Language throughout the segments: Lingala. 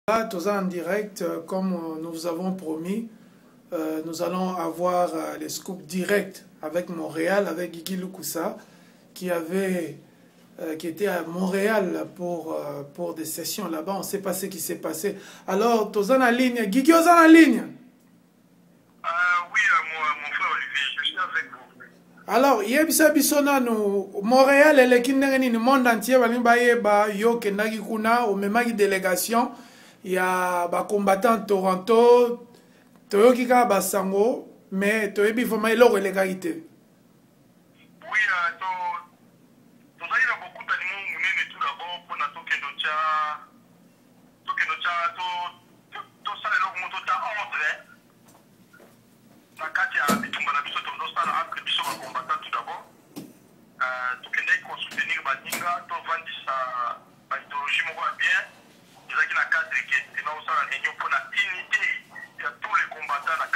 Là, tous en direct, comme nous vous avons promis, nous allons avoir les scoops directs avec Montréal, avec Guigui Lukusa, qui était à Montréal pour des sessions là-bas. On ne sait pas ce qui s'est passé. Alors, tous en ligne. Guigui, tous en ligne. Oui, mon frère Olivier, je suis avec vous. Alors, yebisa bisona no Montréal et le monde entier ba yo kendaki kuna au même délégation. Il y a des combattants Toronto, Toyoki ka basango, mais Toyobi vraiment leur illégalité. Oui, tu as beaucoup d'animaux mounés tout d'abord pour notre Tokedocha, tout ça, le monde est en ordre. La Katia, Bitumbana, Biso, Tondo, ça, entre Biso, combattant tout d'abord. Tokendek, pour soutenir Badinga, tout vendre sa idéologie, moi, bien. Il y a une cadre qui est dans la réunion pour la dignité de tous les combattants à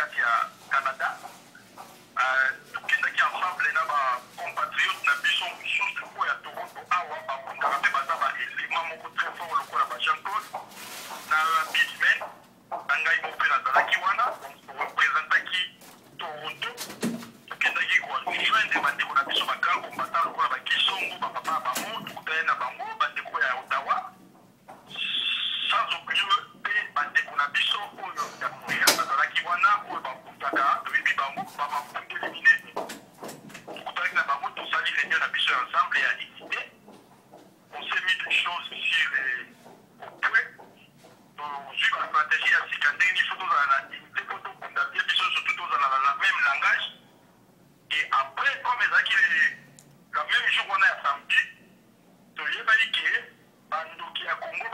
Canada. Tout qui est ensemble, les compatriotes na biso sous pour ya Toronto awa ba kondaka pe bazaba élément moko très fort le kola ba Jean-Claude na Bitman bangai mo pe na dalaki wana pour représenter qui Toronto tout qui est ko joindre bandeko na biso ba grand combattant le kola ba Kisongo ba papa ba mo tout na bango bandeko ya Ottawa sans oublier pe bandeko na biso oyo ya Montréal na dalaki wana oyo ba kutaka bibi bango ba ba éliminer ensemble et à l'unité. On s'est mis des choses sur au point. Donc, suivre la stratégie à Sikandé, il faut dans la unité pour tout condamner, surtout dans le même langage. Et après, comme le même jour on a samedi, tu y a dit que Bandoki à Congo, il a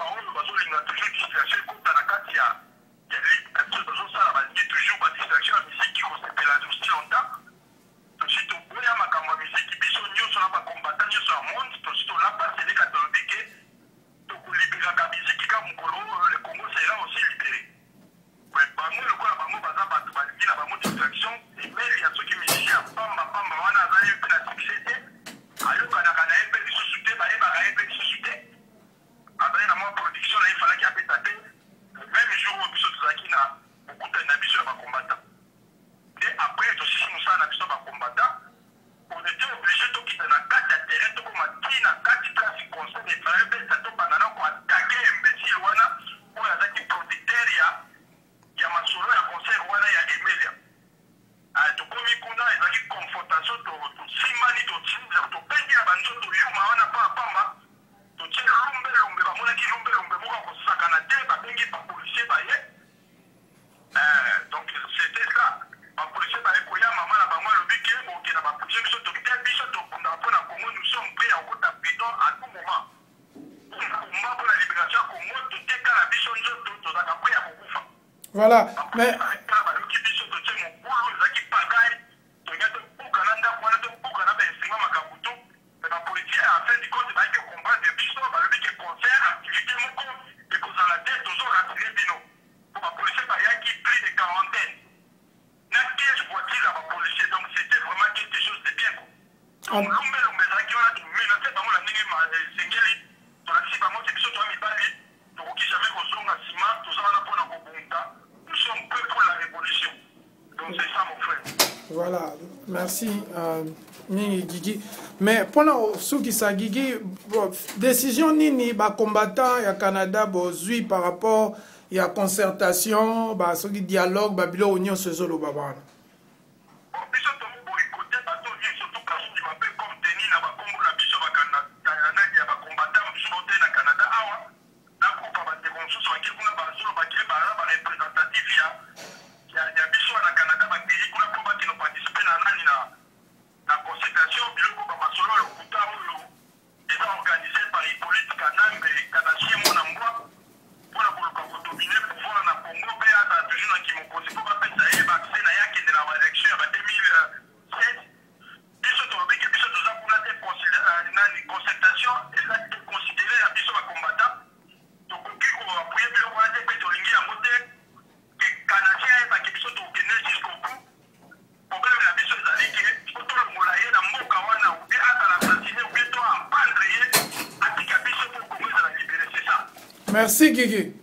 toujours distraction contre la carte. Il y a toujours pas distraction à la musique qui s'appelle la aussi longtemps. Tosito boya makambo musique biso nyoso na ba combattant nyoso ya monde tosito la passe les catholiques to libérer la musique ka mukolo le Congo sera aussi libéré. Ouais bango le quoi bango baza ba na bango distraction et mais il y a ceux qui musiciens pamba wana za eu na succès ayo kana ebe biso soute ba ebe biso soute après na moi production là il fallait qu'il appelle le même jour où biso tozaki na beaucoup de biso ba combattant. Et après, aussi, si nous sommes un combattant, on était obligé de quitter la carte de terrain, de combattre la carte de place conseil de travail, de s'attendre pour attaquer imbécile, pour attaquer producteur, il y a ma solo, il y a conseil, il y a Emelia. Donc, comme il y a une confrontation, si mani, tu peines à banjo, tu y a pas à tu tiens l'ombre, l'ombre, policier, donc c'était ça. La police est allée pour maman la maman le biquet pour que la police soit totale biso to pour la Congo nous sommes prêts à côté bidon à tout moment. Pour la libération Congo tout est quand la biso nous to za prêt à kufa. Voilà. Mais qui biso to tse mo bolo za ki pagai to ngato buka nanda kwa to buka na ben singa makabuto mais la police a fait du compte ba que comprendre de biso ba le biquet concert activité moko et que dans la tête toujours ratirer bino. Pour la police ba ya qui plus de quarantaine. Donc c'était vraiment quelque chose de bien. Donc l'ombre zaki wana tu menacé bango la ndenge sengeli to la si bango biso to mibali to ki jamais kozonga sima to za wana pona kobunta nous sommes prêts pour la révolution. Donc c'est ça mon frère. Voilà, merci Nini Guigui. Mais pendant ce qui sa Guigui, décision Nini ba combattant ya Canada bozui par rapport ya concertation, ba ce qui dialogue ba bilo union sezolo babana. Merci Guigui.